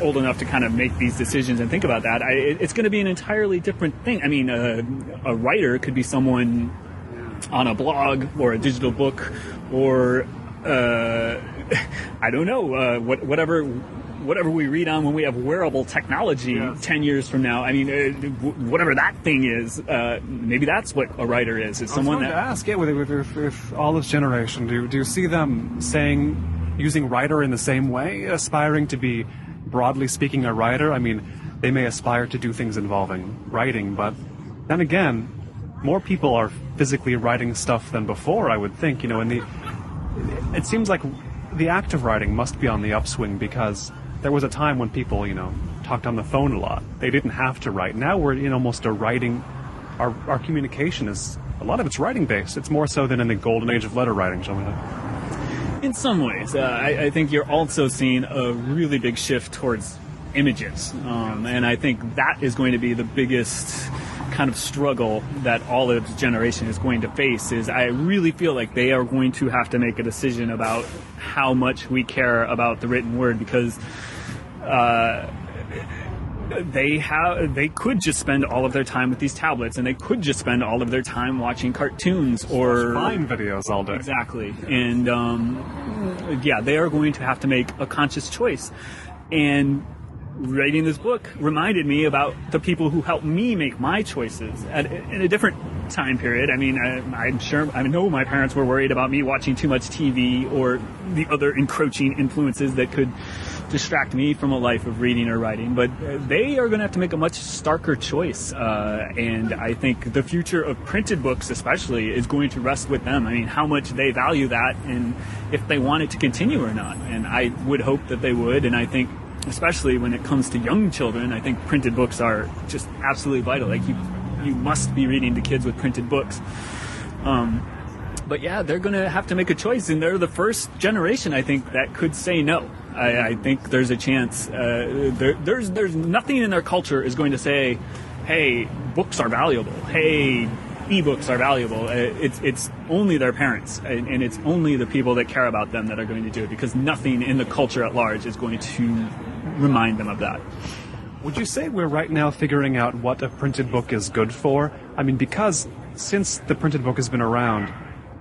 old enough to kind of make these decisions and think about that, it's going to be an entirely different thing. I mean, a writer could be someone on a blog or a digital book, or I don't know, whatever we read on when we have wearable technology. Yes. 10 years from now. I mean, whatever that thing is, maybe that's what a writer is. It's someone that... I was going to ask, with Olive's generation, do you see them using writer in the same way, aspiring to be, broadly speaking, a writer? I mean, they may aspire to do things involving writing, but then again, more people are physically writing stuff than before, I would think. You know, it seems like the act of writing must be on the upswing, because there was a time when people, talked on the phone a lot. They didn't have to write. Now we're in almost a writing, our communication is, a lot of it's writing based. It's more so than in the golden age of letter writing, shall we say. In some ways, I think you're also seeing a really big shift towards images, and I think that is going to be the biggest kind of struggle that Olive's generation is going to face. Is I really feel like they are going to have to make a decision about how much we care about the written word, because they could just spend all of their time with these tablets, and they could just spend all of their time watching cartoons or Vine videos all day. Exactly. And they are going to have to make a conscious choice. And writing this book reminded me about the people who helped me make my choices in a different time period. I mean, I know my parents were worried about me watching too much TV or the other encroaching influences that could distract me from a life of reading or writing, but they are going to have to make a much starker choice, and I think the future of printed books especially is going to rest with them. I mean, how much they value that, and if they want it to continue or not, and I would hope that they would. And I think especially when it comes to young children, I think printed books are just absolutely vital. Like, you must be reading to kids with printed books. But yeah, they're going to have to make a choice, and they're the first generation, I think, that could say no. I think there's a chance. There's nothing in their culture is going to say, "Hey, books are valuable. Hey, ebooks are valuable." It's only their parents, and it's only the people that care about them that are going to do it, because nothing in the culture at large is going to remind them of that. Would you say we're right now figuring out what a printed book is good for? I mean, because since the printed book has been around,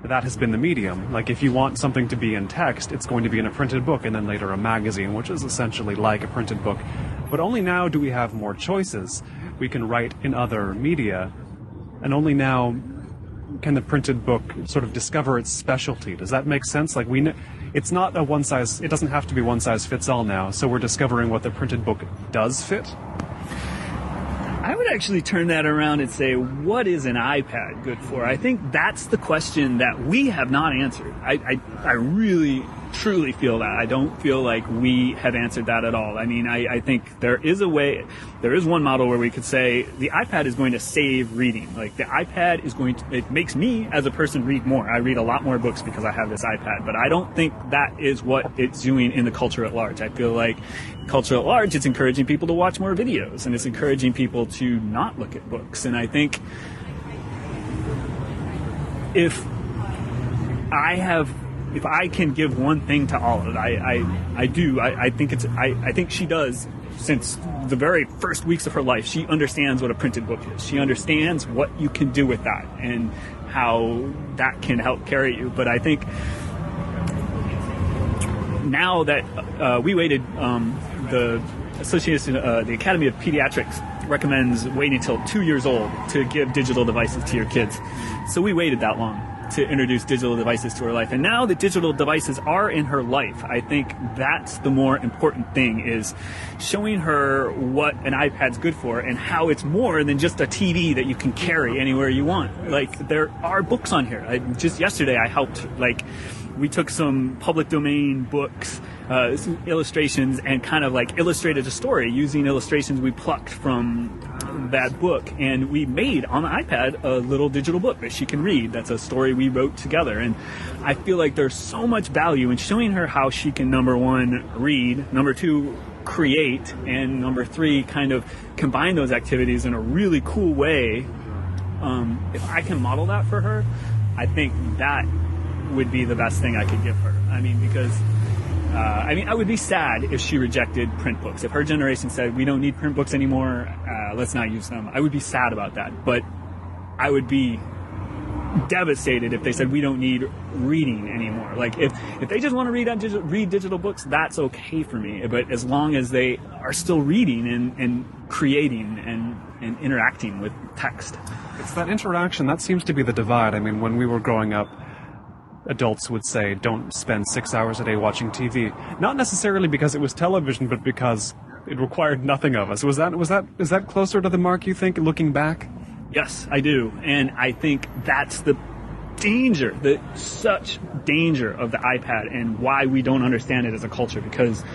that has been the medium. Like, if you want something to be in text, it's going to be in a printed book, and then later a magazine, which is essentially like a printed book. But only now do we have more choices. We can write in other media, and only now can the printed book sort of discover its specialty. Does that make sense? Like, it's not it doesn't have to be one size fits all now, so we're discovering what the printed book does fit. I would actually turn that around and say, what is an iPad good for? I think that's the question that we have not answered. I really, truly feel that. I don't feel like we have answered that at all. I mean, I think there is one model where we could say the iPad is going to save reading. Like, the iPad is it makes me as a person read more. I read a lot more books because I have this iPad, but I don't think that is what it's doing in the culture at large. I feel like culture at large, it's encouraging people to watch more videos, and it's encouraging people to not look at books. And I think if I can give one thing to Olive, I do. I think she does. Since the very first weeks of her life, she understands what a printed book is. She understands what you can do with that and how that can help carry you. But I think now that we waited, the Academy of Pediatrics recommends waiting until 2 years old to give digital devices to your kids. So we waited that long. to introduce digital devices to her life. And now that digital devices are in her life, I think that's the more important thing, is showing her what an iPad's good for and how it's more than just a TV that you can carry anywhere you want. Like, there are books on here. Just yesterday I helped, we took some public domain books, some illustrations, and kind of illustrated a story using illustrations we plucked from that book, and we made on the iPad a little digital book that she can read. That's a story we wrote together, and I feel like there's so much value in showing her how she can, number one, read, number two, create, and number three, kind of combine those activities in a really cool way. If I can model that for her, I think that would be the best thing I could give her. I mean, because I would be sad if she rejected print books. If her generation said, we don't need print books anymore, let's not use them, I would be sad about that. But I would be devastated if they said, we don't need reading anymore. Like, if they just want to read digital books, that's okay for me. But as long as they are still reading and creating and interacting with text. It's that interaction, that seems to be the divide. I mean, when we were growing up, adults would say, don't spend 6 hours a day watching TV. Not necessarily because it was television, but because it required nothing of us. Is that closer to the mark, you think, looking back? Yes, I do. And I think that's the danger, such danger of the iPad, and why we don't understand it as a culture, because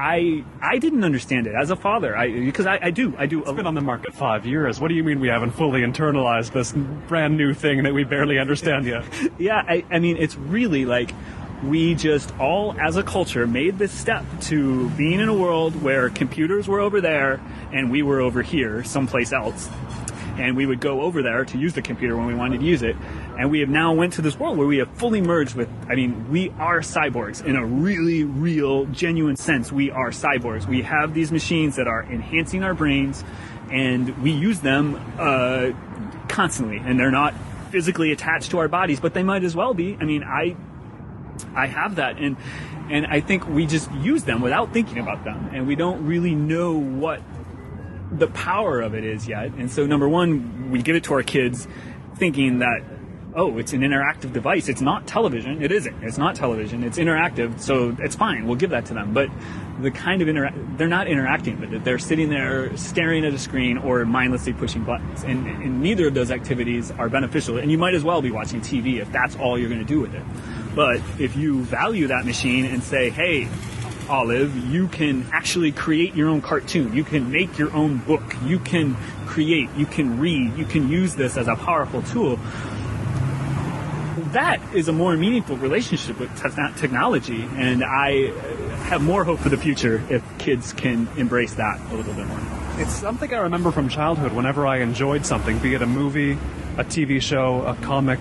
I didn't understand it as a father. Because I do. It's been on the market 5 years. What do you mean we haven't fully internalized this brand new thing that we barely understand yet? Yeah, I mean, it's really like we just all, as a culture, made this step to being in a world where computers were over there and we were over here, someplace else. And we would go over there to use the computer when we wanted to use it. And we have now went to this world where we have fully merged with, we are cyborgs in a really real, genuine sense. We are cyborgs. We have these machines that are enhancing our brains, and we use them constantly. And they're not physically attached to our bodies, but they might as well be. I mean, I have that, and I think we just use them without thinking about them. And we don't really know what the power of it is yet. And so, number one, we give it to our kids thinking that, oh, it's an interactive device. It's not television. It isn't. It's not television. It's interactive, so it's fine. We'll give that to them. But the kind of they're not interacting with it. They're sitting there staring at a screen or mindlessly pushing buttons. And neither of those activities are beneficial. And you might as well be watching TV if that's all you're going to do with it. But if you value that machine and say, hey, Olive, you can actually create your own cartoon. You can make your own book. You can create. You can read. You can use this as a powerful tool. That is a more meaningful relationship with technology, and I have more hope for the future if kids can embrace that a little bit more. It's something I remember from childhood. Whenever I enjoyed something, be it a movie, a TV show, a comic,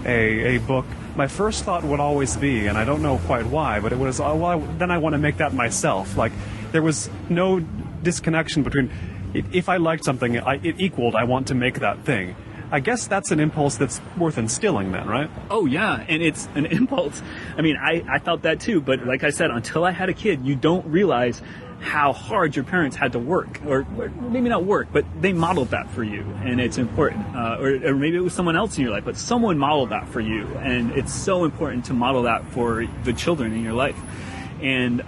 a book, my first thought would always be, and I don't know quite why, but it was, then I want to make that myself. Like, there was no disconnection between, if I liked something, it equaled, I want to make that thing. I guess that's an impulse that's worth instilling then, right? Oh, yeah, and it's an impulse. I mean, I felt that too, but like I said, until I had a kid, you don't realize how hard your parents had to work, or maybe not work, but they modeled that for you, and it's important. Or maybe it was someone else in your life, but someone modeled that for you, and it's so important to model that for the children in your life. And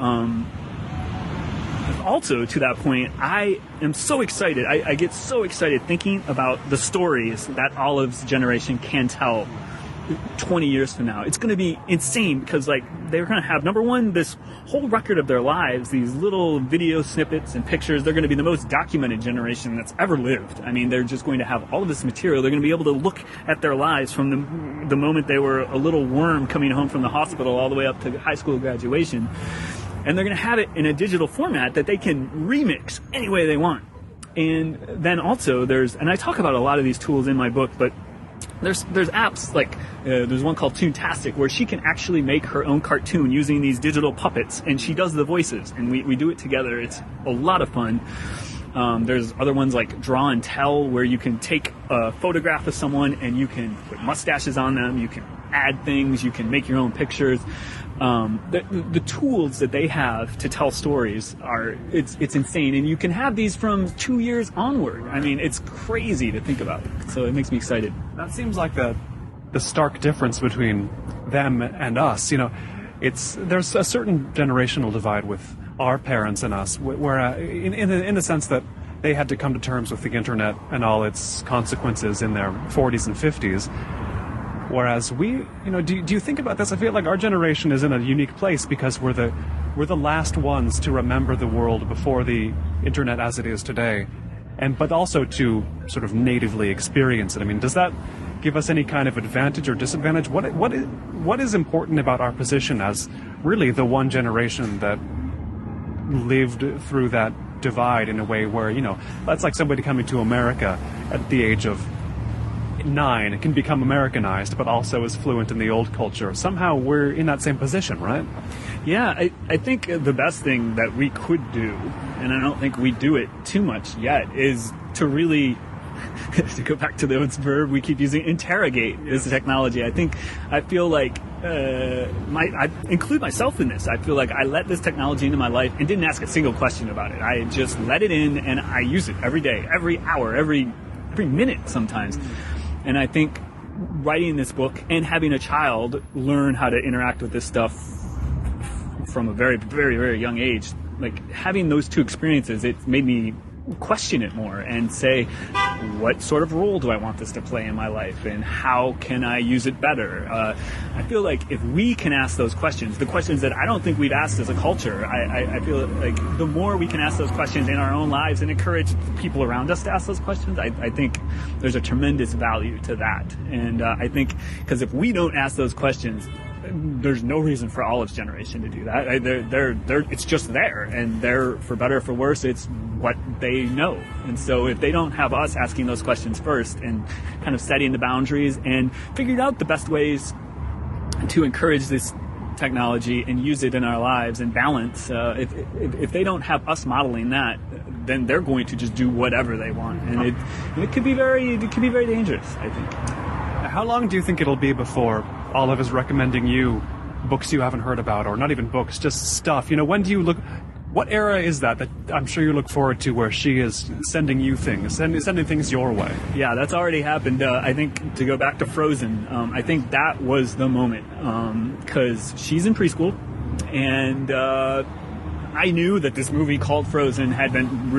also, to that point, I am so excited. I get so excited thinking about the stories that Olive's generation can tell 20 years from now. It's going to be insane, because they're going to have, number one, this whole record of their lives, these little video snippets and pictures. They're going to be the most documented generation that's ever lived. I mean, they're just going to have all of this material. They're going to be able to look at their lives from the moment they were a little worm coming home from the hospital all the way up to high school graduation. And they're going to have it in a digital format that they can remix any way they want. And then also and I talk about a lot of these tools in my book, but there's apps there's one called Toontastic, where she can actually make her own cartoon using these digital puppets, and she does the voices, and we do it together. It's a lot of fun. There's other ones like Draw and Tell, where you can take a photograph of someone and you can put mustaches on them, you can add things, you can make your own pictures. The tools that they have to tell stories it's insane, and you can have these from 2 years onward. I mean, it's crazy to think about, so it makes me excited. That seems like the stark difference between them and us. There's a certain generational divide with our parents and us, where in the sense that they had to come to terms with the internet and all its consequences in their 40s and 50s. Whereas we, do you think about this? I feel like our generation is in a unique place because we're the last ones to remember the world before the internet as it is today, but also to sort of natively experience it. I mean, does that give us any kind of advantage or disadvantage? What is important about our position as really the one generation that lived through that divide in a way where, that's like somebody coming to America at the age of 9 can become Americanized, but also is fluent in the old culture. Somehow we're in that same position, right? Yeah, I think the best thing that we could do, and I don't think we do it too much yet, is to really, to go back to the verb we keep using, interrogate this technology. I feel like I include myself in this. I feel like I let this technology into my life and didn't ask a single question about it. I just let it in, and I use it every day, every hour, every minute sometimes. And I think writing this book and having a child learn how to interact with this stuff from a very, very, very young age, like having those two experiences, it made me question it more and say, what sort of role do I want this to play in my life, and how can I use it better? I feel like if we can ask those questions, the questions that I don't think we've asked as a culture, I feel like the more we can ask those questions in our own lives and encourage people around us to ask those questions, I think there's a tremendous value to that. And I think because if we don't ask those questions, there's no reason for Olive's generation to do that. They're it's just there, and they're, for better or for worse, it's what they know. And so if they don't have us asking those questions first and kind of setting the boundaries and figuring out the best ways to encourage this technology and use it in our lives and balance, if they don't have us modeling that, then they're going to just do whatever they want, and it could be very dangerous, I think. How long do you think it'll be before Olive is recommending you books you haven't heard about, or not even books, just stuff? When do you look? What era is that I'm sure you look forward to, where she is sending you things, sending things your way? Yeah, that's already happened. I think, to go back to Frozen, I think that was the moment, because she's in preschool, and I knew that this movie called Frozen had been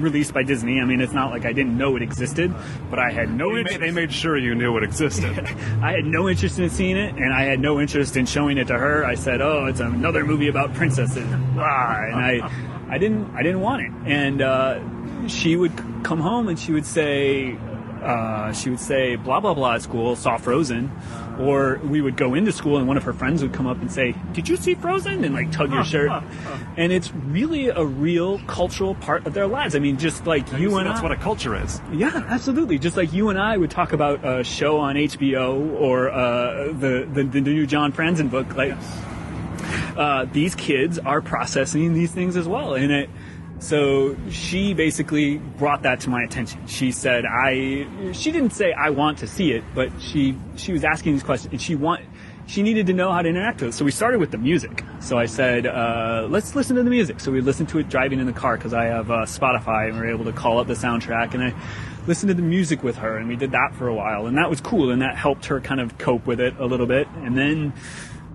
released by Disney. I mean, it's not like I didn't know it existed, but I had no interest. They made sure you knew it existed. I had no interest in seeing it, and I had no interest in showing it to her. I said, "Oh, it's another movie about princesses," and I didn't want it. And she would come home and she would say blah blah blah at school, saw Frozen. Or we would go into school and one of her friends would come up and say, "Did you see Frozen?" and like tug your shirt. And it's really a real cultural part of their lives. I mean, just like you and I. That's what a culture is. Yeah, absolutely. Just like you and I would talk about a show on HBO or the new John Franzen book. Like, these kids are processing these things as well. And so she basically brought that to my attention. She said, she didn't say, "I want to see it," but she was asking these questions, and she needed to know how to interact with it. So we started with the music. So I said, let's listen to the music. So we listened to it driving in the car, because I have Spotify, and we were able to call up the soundtrack, and I listened to the music with her, and we did that for a while, and that was cool, and that helped her kind of cope with it a little bit. And then,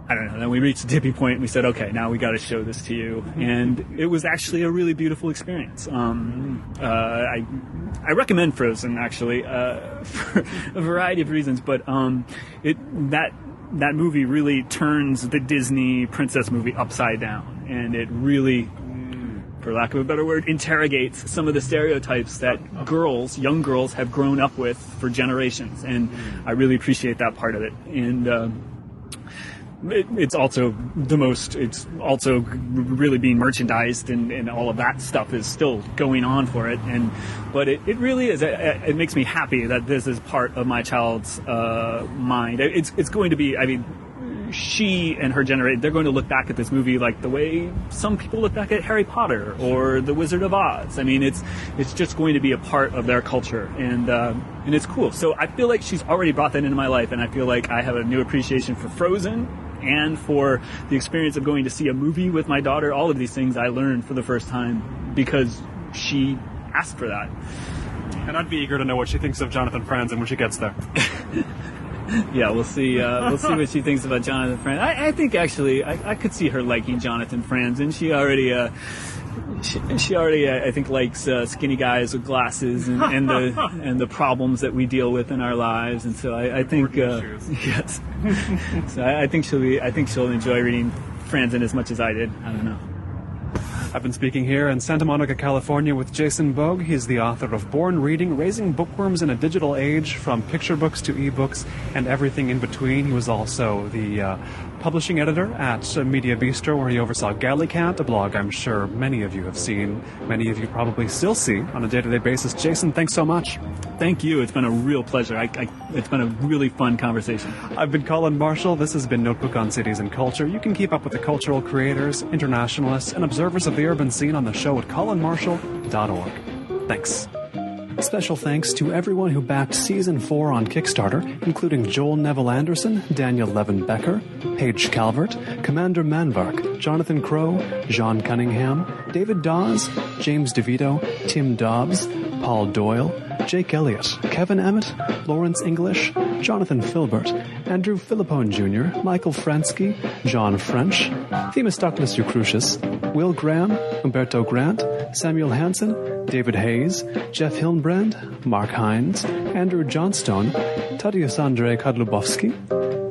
I don't know, then we reached a tipping point and we said, okay, now we got to show this to you. And it was actually a really beautiful experience. I recommend Frozen, actually, for a variety of reasons, but that movie really turns the Disney princess movie upside down, and it really, for lack of a better word, interrogates some of the stereotypes that young girls have grown up with for generations, and I really appreciate that part of it. And it's also really being merchandised, and all of that stuff is still going on for it. But it really is. It makes me happy that this is part of my child's mind. It's going to be. I mean, she and her generation, they're going to look back at this movie like the way some people look back at Harry Potter or The Wizard of Oz. I mean, it's just going to be a part of their culture, and it's cool. So I feel like she's already brought that into my life, and I feel like I have a new appreciation for Frozen and for the experience of going to see a movie with my daughter. All of these things I learned for the first time because she asked for that. And I'd be eager to know what she thinks of Jonathan Franzen when she gets there. Yeah, we'll see. We'll see what she thinks about Jonathan Franzen. I think actually, I could see her liking Jonathan Franzen. She already, I think, likes skinny guys with glasses and the problems that we deal with in our lives. And so I think, yes. So I think she'll enjoy reading Franzen as much as I did. I don't know. I've been speaking here in Santa Monica, California with Jason Boog. He's the author of Born Reading, Raising Bookworms in a Digital Age, from picture books to ebooks and everything in between. He was also the publishing editor at Mediabistro, where he oversaw Gallicant, a blog I'm sure many of you have seen, many of you probably still see on a day-to-day basis. Jason, thanks so much. Thank you. It's been a real pleasure. It's been a really fun conversation. I've been Colin Marshall. This has been Notebook on Cities and Culture. You can keep up with the cultural creators, internationalists, and observers of the urban scene on the show at colinmarshall.org. Thanks. Special thanks to everyone who backed Season 4 on Kickstarter, including Joel Neville Anderson, Daniel Levin Becker, Paige Calvert, Commander Manvark, Jonathan Crow, John Cunningham, David Dawes, James DeVito, Tim Dobbs, Paul Doyle, Jake Elliott, Kevin Emmett, Lawrence English, Jonathan Filbert, Andrew Philippone Jr., Michael Fransky, John French, Themistocles Eucrucius, Will Graham, Umberto Grant, Samuel Hansen, David Hayes, Jeff Hillenbrand, Mark Hines, Andrew Johnstone, Tadeusz Andrzej Kodlubowski,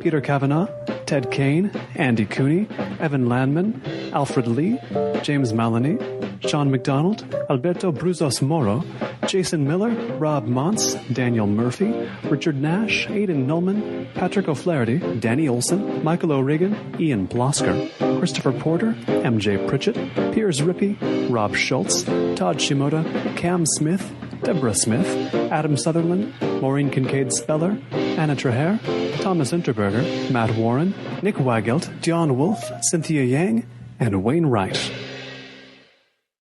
Peter Kavanagh, Ted Kane, Andy Cooney, Evan Landman, Alfred Lee, James Maloney, Sean McDonald, Alberto Bruzos Moro, Jason Miller, Rob Montz, Daniel Murphy, Richard Nash, Aidan Nullman, Patrick O'Flaherty, Danny Olson, Michael O'Regan, Ian Blosker, Christopher Porter, MJ Pritchett, Piers Rippey, Rob Schultz, Todd Shimoda, Cam Smith, Deborah Smith, Adam Sutherland, Maureen Kincaid Speller, Anna Traher, Thomas Unterberger, Matt Warren, Nick Weigelt, John Wolfe, Cynthia Yang, and Wayne Wright.